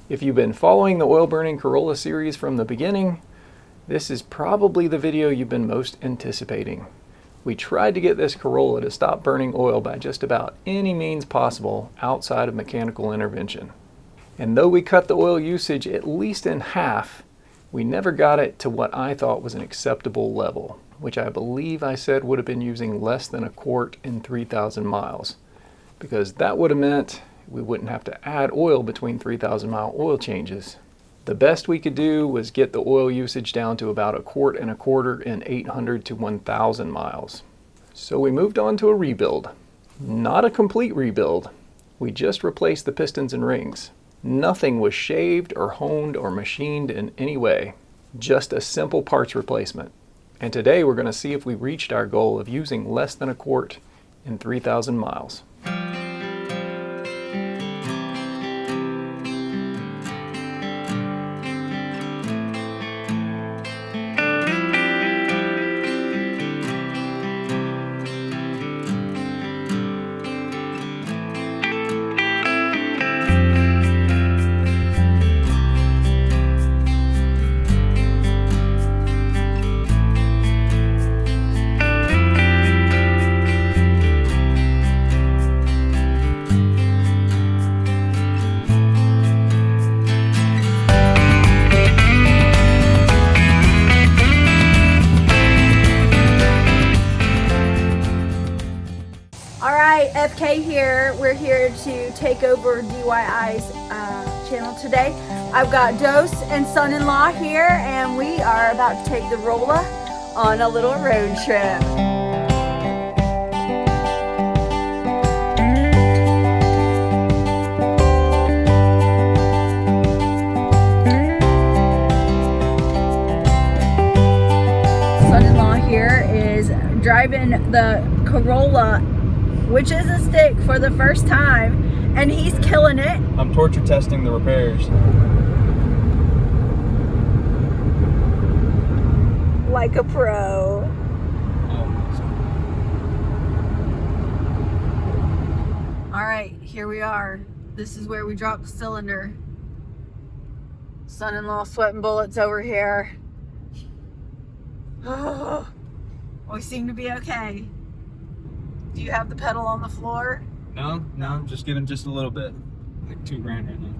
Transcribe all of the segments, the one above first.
If you've been following the oil burning Corolla series from the beginning, this is probably the video you've been most anticipating. We tried to get this Corolla to stop burning oil by just about any means possible outside of mechanical intervention. And though we cut the oil usage at least in half, we never got it to what I thought was an acceptable level, which I believe I said would have been using less than a quart in 3,000 miles, because that would have meant we wouldn't have to add oil between 3,000-mile oil changes. The best we could do was get the oil usage down to about a quart and a quarter in 800 to 1,000 miles. So we moved on to a rebuild. Not a complete rebuild. We just replaced the pistons and rings. Nothing was shaved or honed or machined in any way. Just a simple parts replacement. And today we're going to see if we reached our goal of using less than a quart in 3,000 miles. FK here. We're here to take over DIY's channel today. I've got Dose and son-in-law here, and we are about to take the Corolla on a little road trip. Son-in-law here is driving the Corolla, which is a stick, for the first time, and he's killing it. I'm torture testing the repairs. Like a pro. All right, here we are. This is where we drop the cylinder. Son-in-law sweating bullets over here. Oh, we seem to be okay. Do you have the pedal on the floor? No, I'm just giving just a little bit. Like $2 grand right now.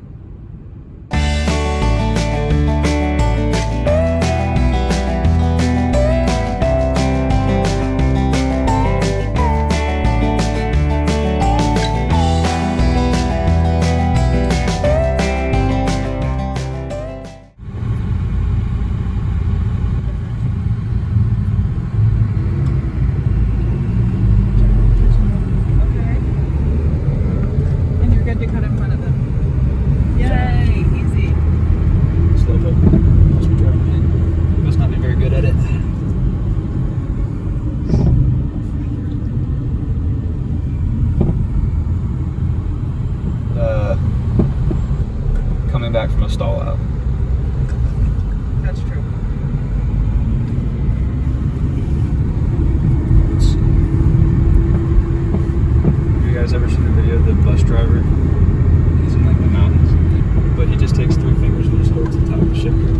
Back from a stall out. That's true. Have you guys ever seen the video of the bus driver? He's in like the mountains, but he just takes 3 fingers and just holds the top of the shifter.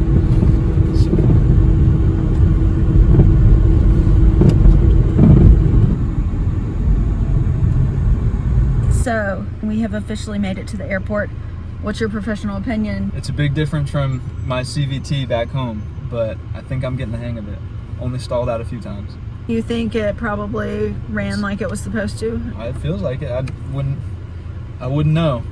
So we have officially made it to the airport. What's your professional opinion? It's a big difference from my CVT back home, but I think I'm getting the hang of it. Only stalled out a few times. You think it probably ran like it was supposed to? It feels like it. I wouldn't know.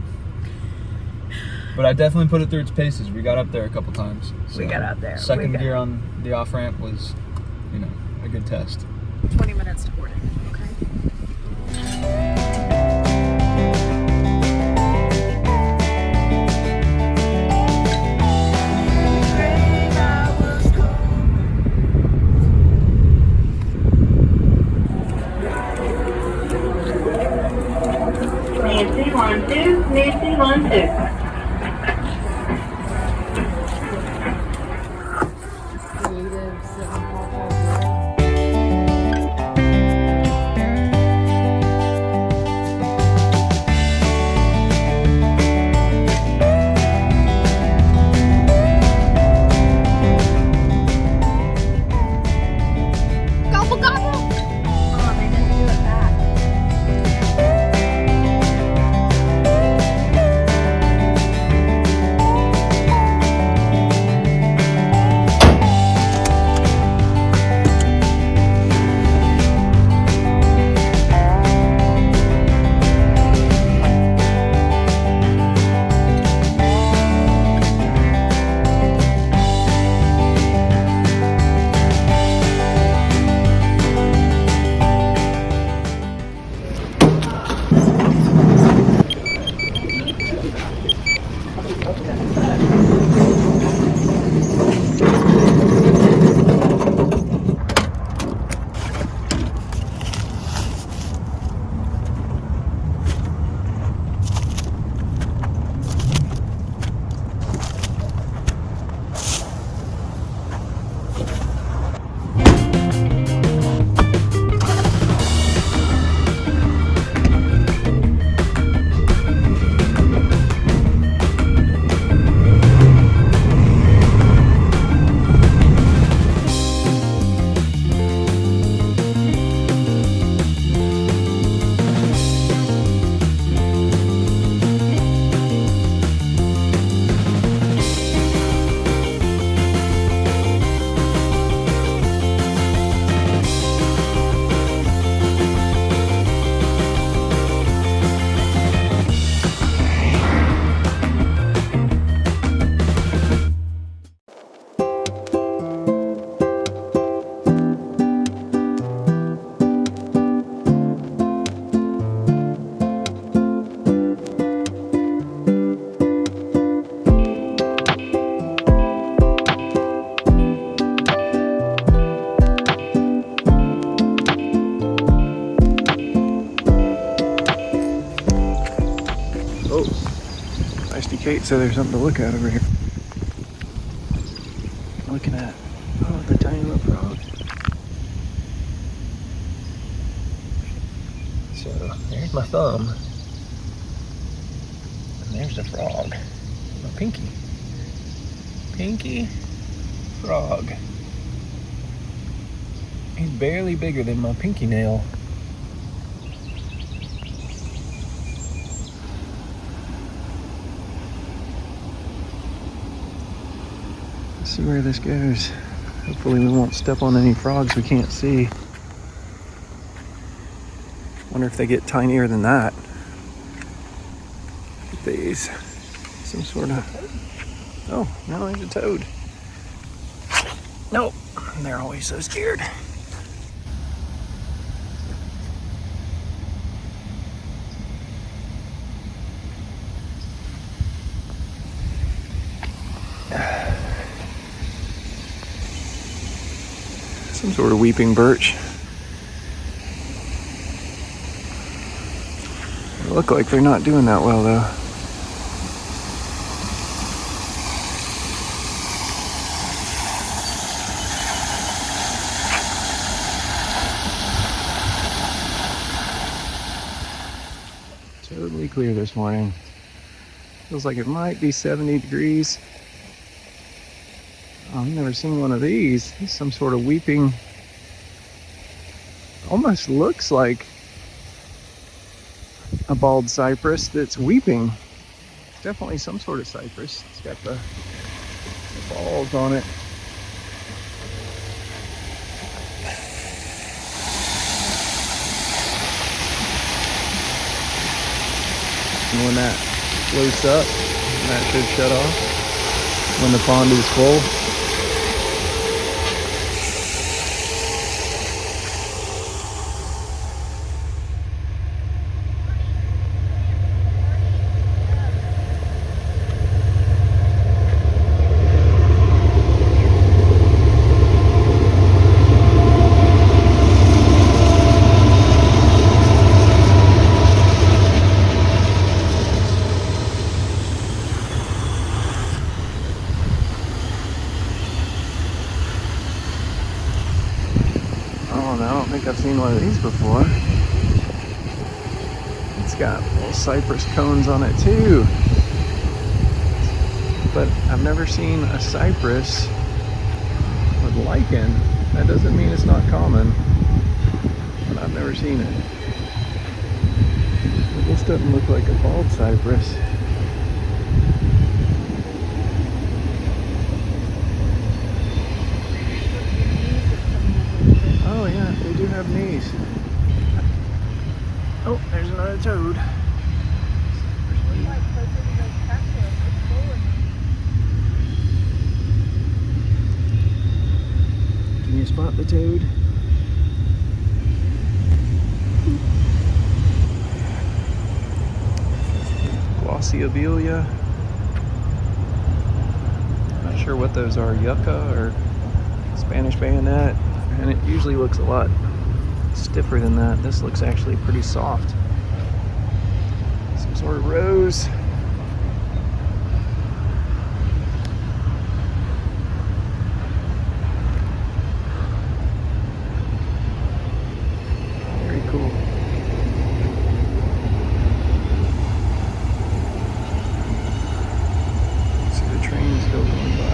But I definitely put it through its paces. We got up there a couple times. So we got up there. Second gear on the off ramp was, a good test. 20 minutes to boarding. Okay. Nancy 1-2. Kate said there's something to look at over here. Looking at, oh, the tiny little frog. So there's my thumb, and there's the frog. My pinky. Pinky frog. He's barely bigger than my pinky nail. See where this goes. Hopefully we won't step on any frogs we can't see. Wonder if they get tinier than that. Look at these. Some sort of... Oh, no, there's a toad. Nope. They're always so scared. Some sort of weeping birch. They look like they're not doing that well though. Totally clear this morning. Feels like it might be 70 degrees. Oh, I've never seen one of these. It's some sort of weeping, almost looks like a bald cypress that's weeping. It's definitely some sort of cypress. It's got the balls on it. And when that floats up, that should shut off when the pond is full. I don't think I've seen one of these before. It's got little cypress cones on it too. But I've never seen a cypress with lichen. That doesn't mean it's not common, but I've never seen it. But this doesn't look like a bald cypress. Oh yeah, they do have knees. Oh, there's another toad. Can you spot the toad? Glossy Abelia. sure what those are, yucca or Spanish bayonet, and it usually looks a lot stiffer than that. This looks actually pretty soft. Some sort of rose. Very cool. See the train still going by.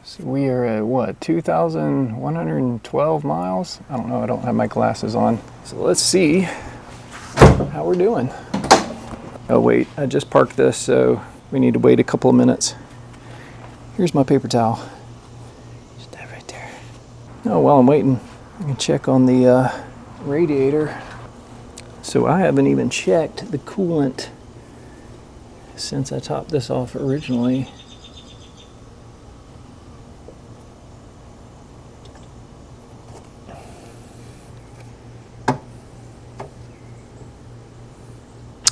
So we are at what, 2,112 miles? I don't know, I don't have my glasses on. So let's see how we're doing. Oh wait, I just parked this, so we need to wait a couple of minutes. Here's my paper towel. Just that right there. Oh, while I'm waiting, I can check on the radiator. So I haven't even checked the coolant since I topped this off originally.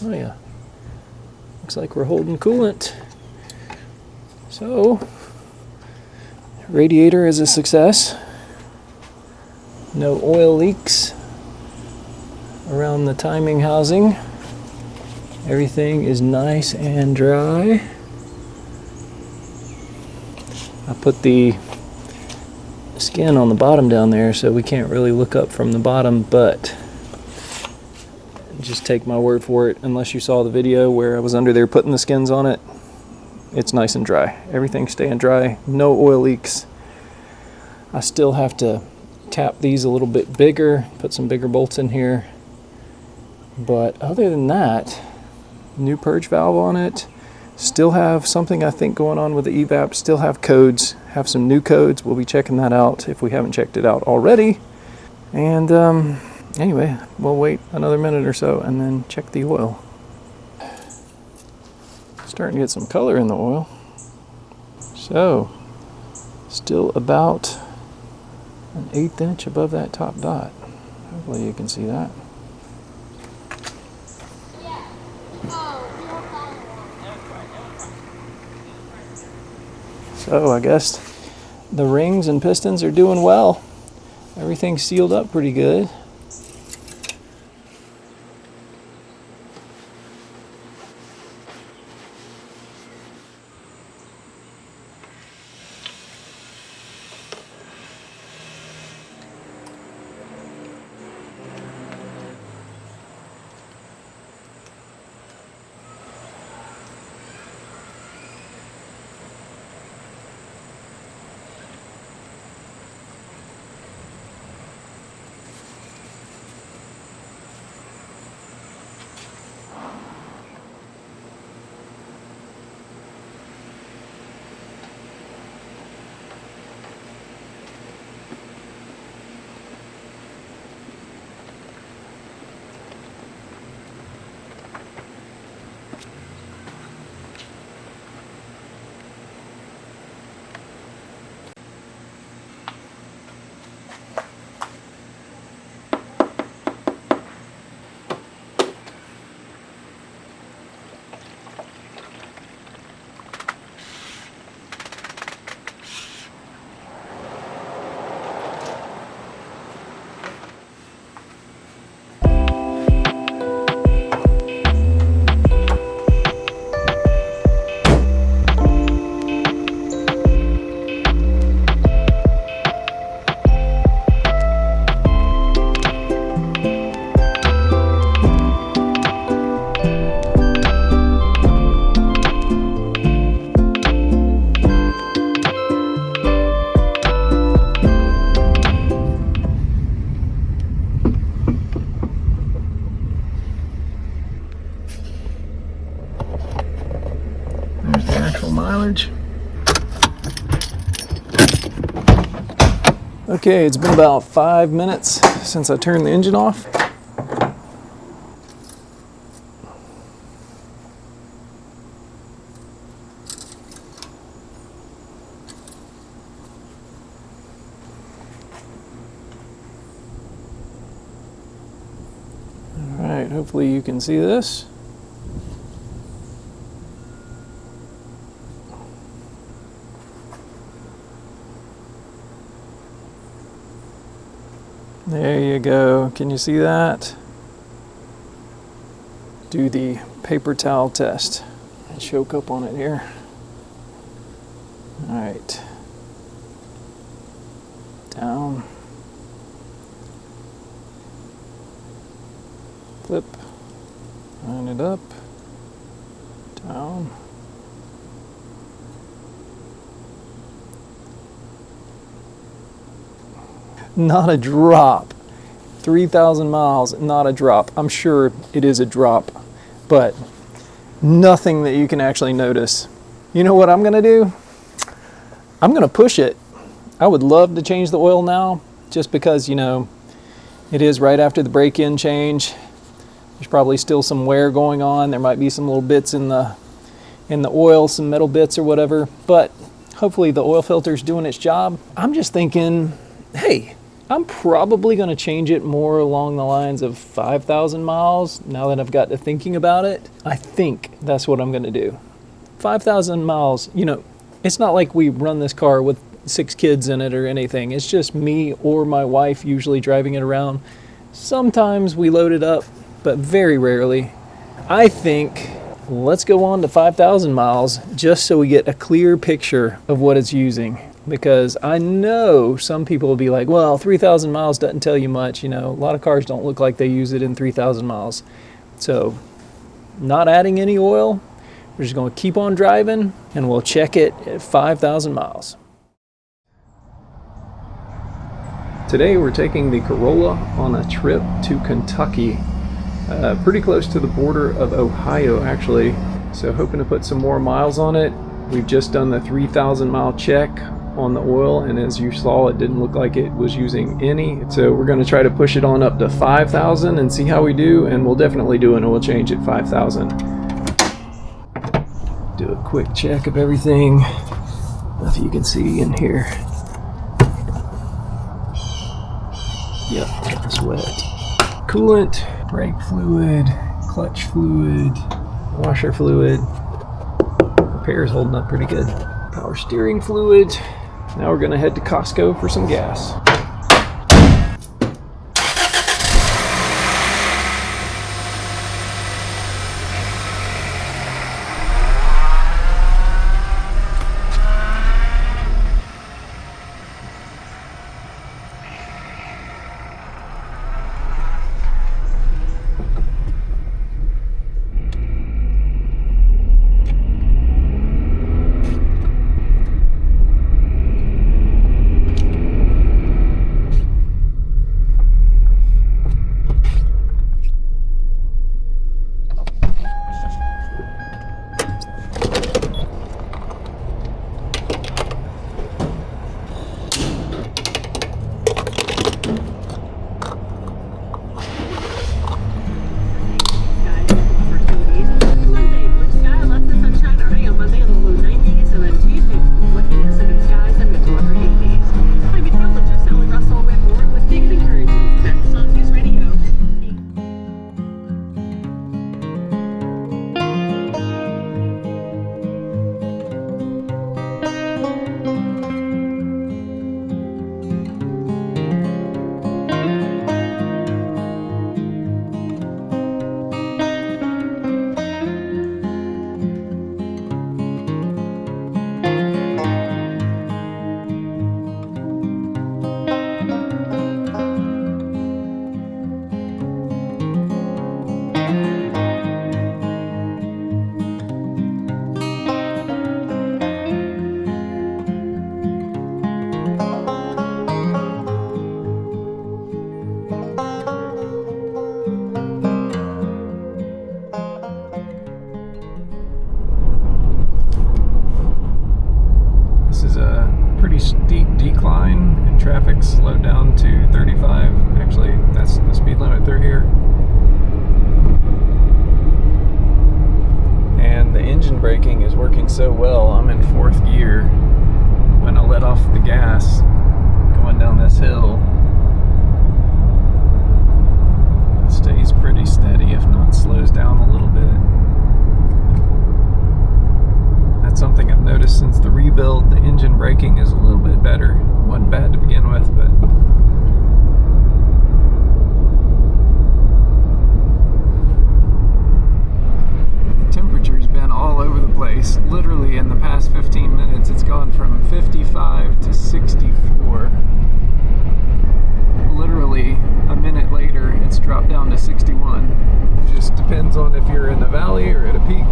Oh yeah, looks like we're holding coolant. So, radiator is a success. No oil leaks around the timing housing. Everything is nice and dry. I put the skin on the bottom down there so we can't really look up from the bottom, but just take my word for it, unless you saw the video where I was under there putting the skins on it, it's nice and dry. Everything's staying dry, no oil leaks. I still have to tap these a little bit bigger, put some bigger bolts in here, but other than that, new purge valve on it. Still have something I think going on with the evap, still have codes, have some new codes. We'll be checking that out if we haven't checked it out already. And anyway, we'll wait another minute or so and then check the oil. Starting to get some color in the oil. So, still about an 1/8 inch above that top dot. Hopefully you can see that. So I guess the rings and pistons are doing well. Everything's sealed up pretty good. charge. Okay, it's been about 5 minutes since I turned the engine off. All right, hopefully you can see this. There you go. Can you see that? Do the paper towel test. And choke up on it here. All right. Down. Flip. Line it up. Down. Not a drop. 3,000 miles, not a drop. I'm sure it is a drop, but nothing that you can actually notice. You know what I'm gonna do? I'm gonna push it. I would love to change the oil now, just because, you know, it is right after the break-in change. There's probably still some wear going on. There might be some little bits in the oil, some metal bits or whatever, but hopefully the oil filter's doing its job. I'm just thinking, hey, I'm probably going to change it more along the lines of 5,000 miles now that I've got to thinking about it. I think that's what I'm going to do. 5,000 miles, you know, it's not like we run this car with 6 kids in it or anything. It's just me or my wife usually driving it around. Sometimes we load it up, but very rarely. I think let's go on to 5,000 miles just so we get a clear picture of what it's using. Because I know some people will be like, well, 3,000 miles doesn't tell you much. You know, a lot of cars don't look like they use it in 3,000 miles. So not adding any oil. We're just going to keep on driving and we'll check it at 5,000 miles. Today we're taking the Corolla on a trip to Kentucky. Pretty close to the border of Ohio, actually. So hoping to put some more miles on it. We've just done the 3,000 mile check on the oil, and as you saw, it didn't look like it was using any. So we're going to try to push it on up to 5,000 and see how we do, and we'll definitely do an oil change at 5,000. Do a quick check of everything. If you can see in here. Yep, it's wet. Coolant, brake fluid, clutch fluid, washer fluid. Repair's holding up pretty good. Power steering fluid. Now we're going to head to Costco for some gas. so well. I'm in 4th gear. When I let off the gas going down this hill, it stays pretty steady, if not slows down a little bit. That's something I've noticed since the rebuild. The engine braking is a little bit better. It wasn't bad to begin with, but temperature's been all over the place. Literally in the past 15 minutes it's gone from 55 to 64. Literally a minute later it's dropped down to 61. It just depends on if you're in the valley or at a peak.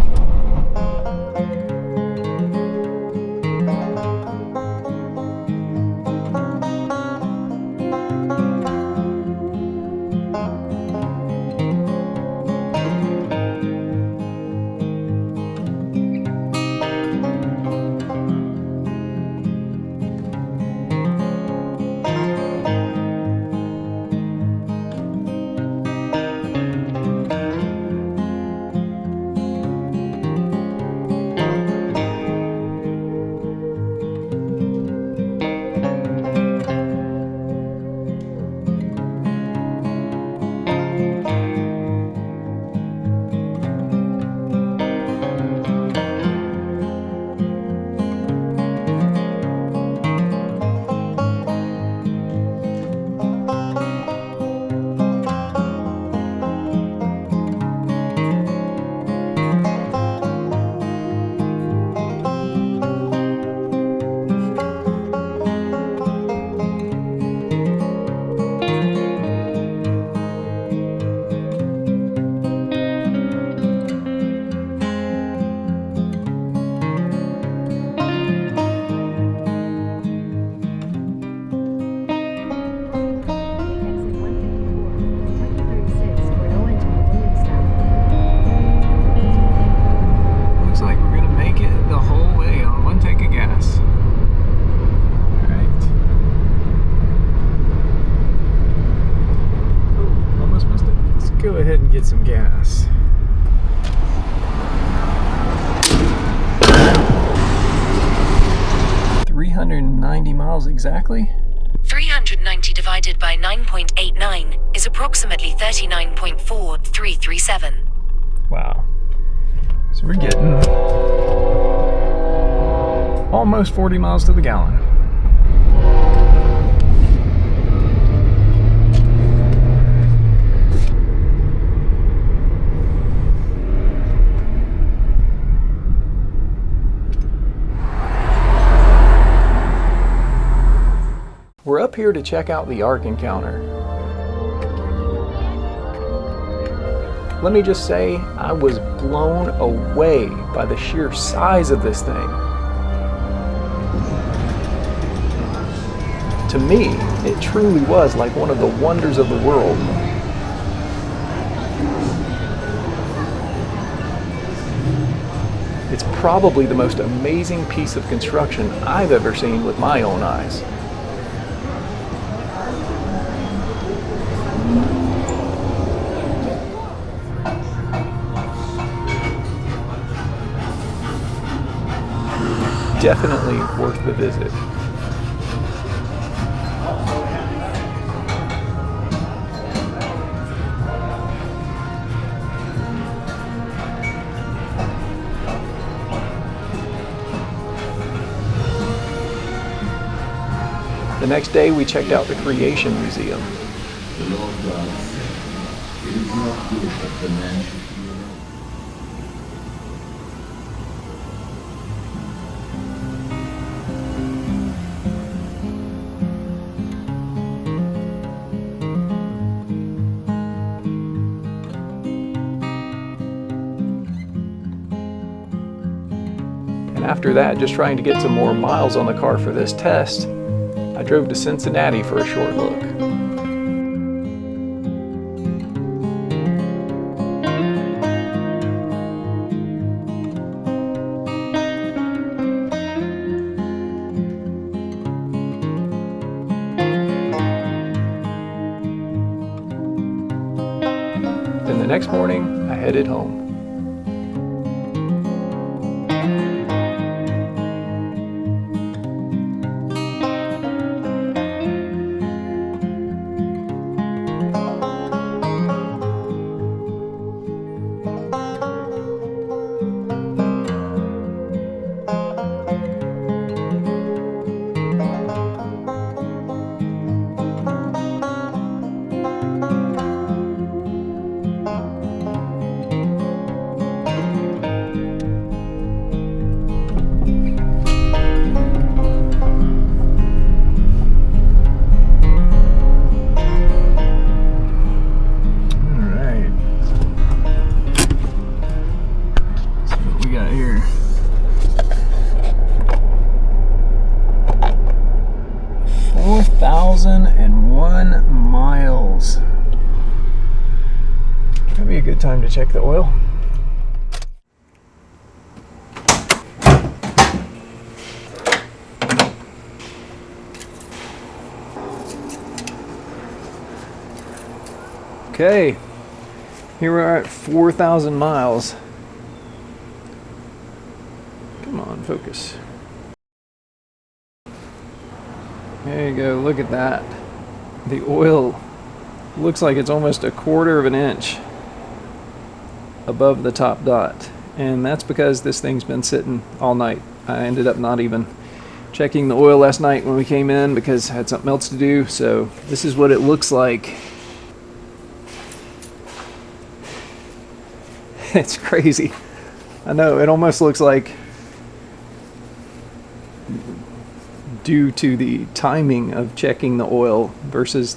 Get some gas. $390 miles exactly? 390 divided by 9.89 is approximately 39.4337. Wow. So we're getting almost 40 miles to the gallon. We're up here to check out the Ark Encounter. Let me just say, I was blown away by the sheer size of this thing. To me, it truly was like one of the wonders of the world. It's probably the most amazing piece of construction I've ever seen with my own eyes. Definitely worth the visit. The next day we checked out the Creation Museum. The Lord God said, "It is not good that the man should be alone." And after that, just trying to get some more miles on the car for this test, I drove to Cincinnati for a short look. Then the next morning, I headed home. good time to check the oil. Okay, here we are at 4,000 miles. Come on, focus. There you go, look at that. The oil looks like it's almost a quarter of an inch above the top dot. And that's because this thing's been sitting all night. I ended up not even checking the oil last night when we came in because I had something else to do. So this is what it looks like. It's crazy. I know, it almost looks like, due to the timing of checking the oil versus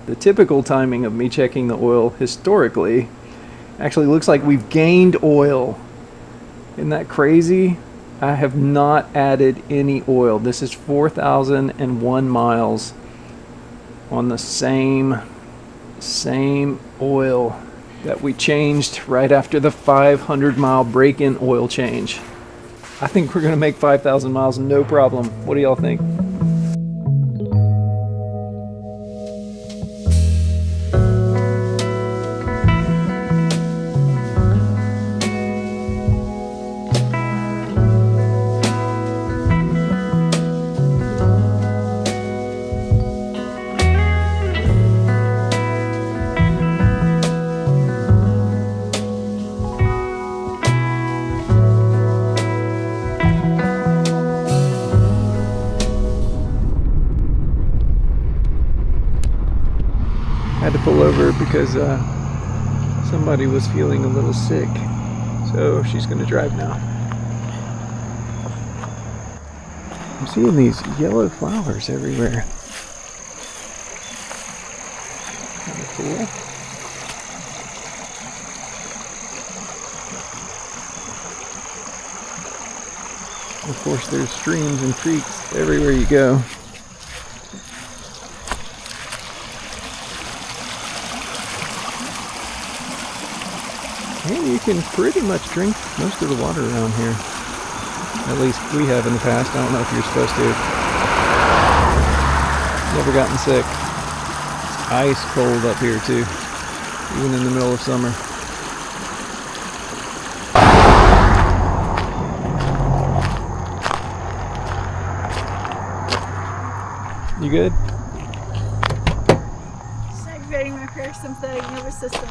the typical timing of me checking the oil historically, actually looks like we've gained oil. Isn't that crazy? I have not added any oil. This is 4,001 miles on the same oil that we changed right after the 500-mile break-in oil change. I think we're gonna make 5,000 miles no problem. What do y'all think? Had to pull over because somebody was feeling a little sick, so she's gonna drive now. I'm seeing these yellow flowers everywhere. Kind of cool. Of course, there's streams and creeks everywhere you go. And you can pretty much drink most of the water around here. At least we have in the past. I don't know if you're supposed to. Never gotten sick. It's ice cold up here too, even in the middle of summer. You good? Just activating my parasympathetic nervous system.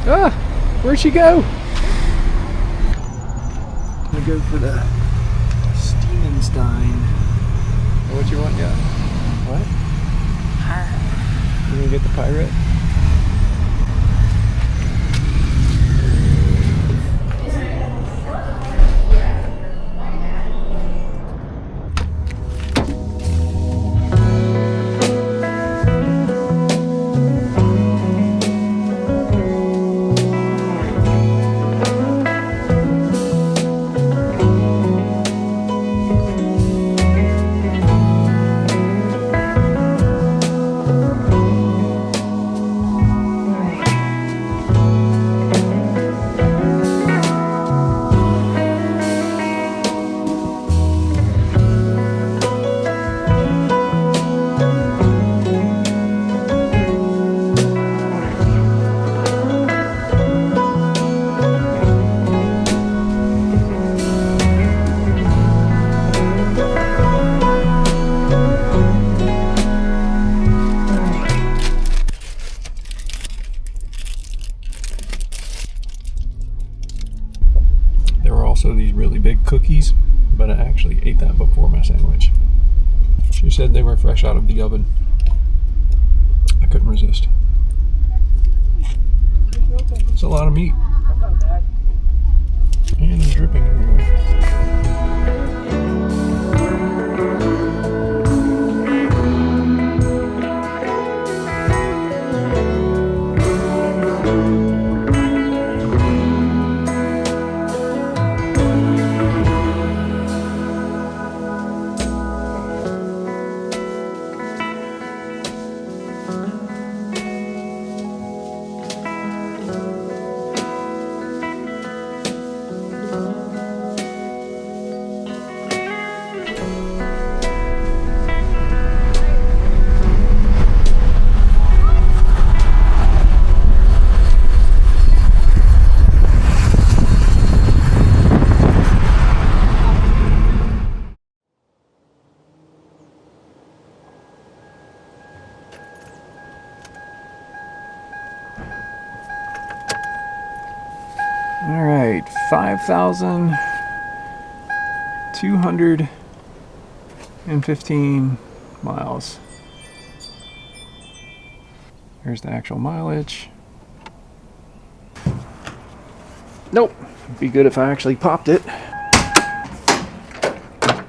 Ah, where'd she go? I'm gonna go for the Stiemenstein. What you want, yeah? What? You gonna get the pirate? big cookies, but I actually ate that before my sandwich. She said they were fresh out of the oven. I couldn't resist. It's a lot of meat. And it's dripping everywhere. All right, 5,215 miles. There's the actual mileage. Nope, it'd be good if I actually popped it.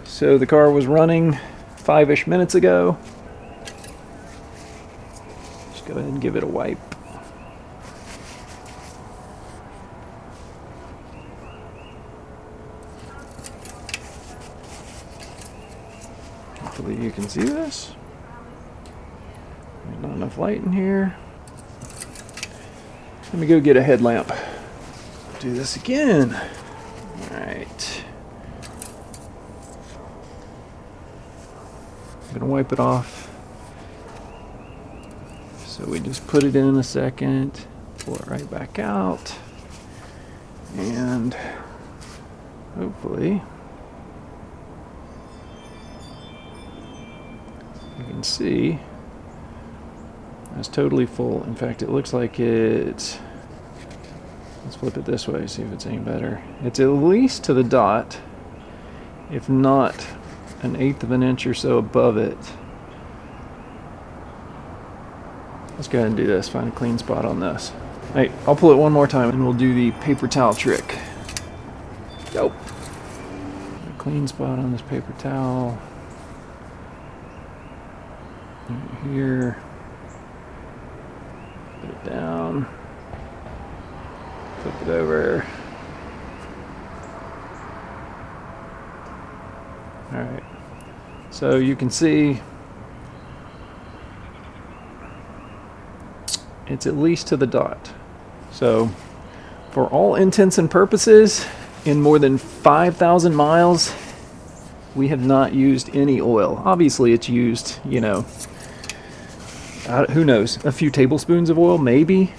So the car was running 5-ish minutes ago. Just go ahead and give it a wipe. Hopefully you can see this. There's not enough light in here. Let me go get a headlamp. Do this again. Alright. I'm gonna wipe it off. So we just put it in a second, pull it right back out, and hopefully you can see it's totally full. In fact, it looks like it's, let's flip it this way, see if it's any better. It's at least to the dot, if not 1/8 of an inch or so above it. Let's go ahead and do this, find a clean spot on this. Hey, I'll pull it one more time and we'll do the paper towel trick. Go. A clean spot on this paper towel. Right here. Put it down. Flip it over. Alright. So you can see it's at least to the dot. So for all intents and purposes, in more than 5,000 miles, we have not used any oil. Obviously it's used, you know, who knows, a few tablespoons of oil maybe,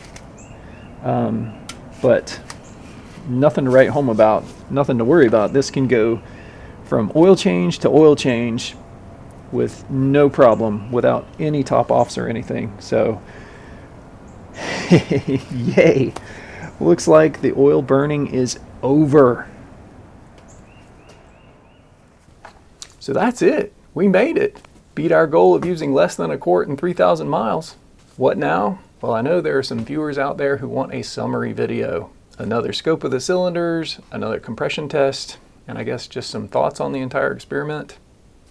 but nothing to write home about, nothing to worry about. This can go from oil change to oil change with no problem, without any top offs or anything. So yay, looks like the oil burning is over. So that's it, we made it. Beat our goal of using less than a quart in 3,000 miles. What now? Well, I know there are some viewers out there who want a summary video. Another scope of the cylinders, another compression test, and I guess just some thoughts on the entire experiment.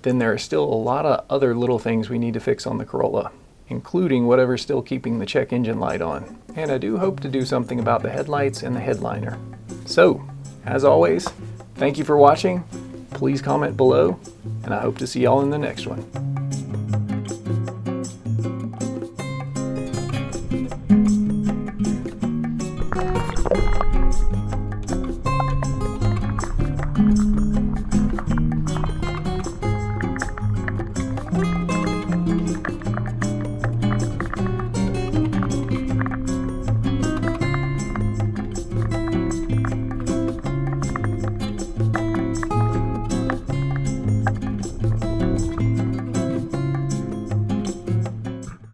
Then there are still a lot of other little things we need to fix on the Corolla, including whatever's still keeping the check engine light on. And I do hope to do something about the headlights and the headliner. So, as always, thank you for watching. Please comment below, and I hope to see y'all in the next one.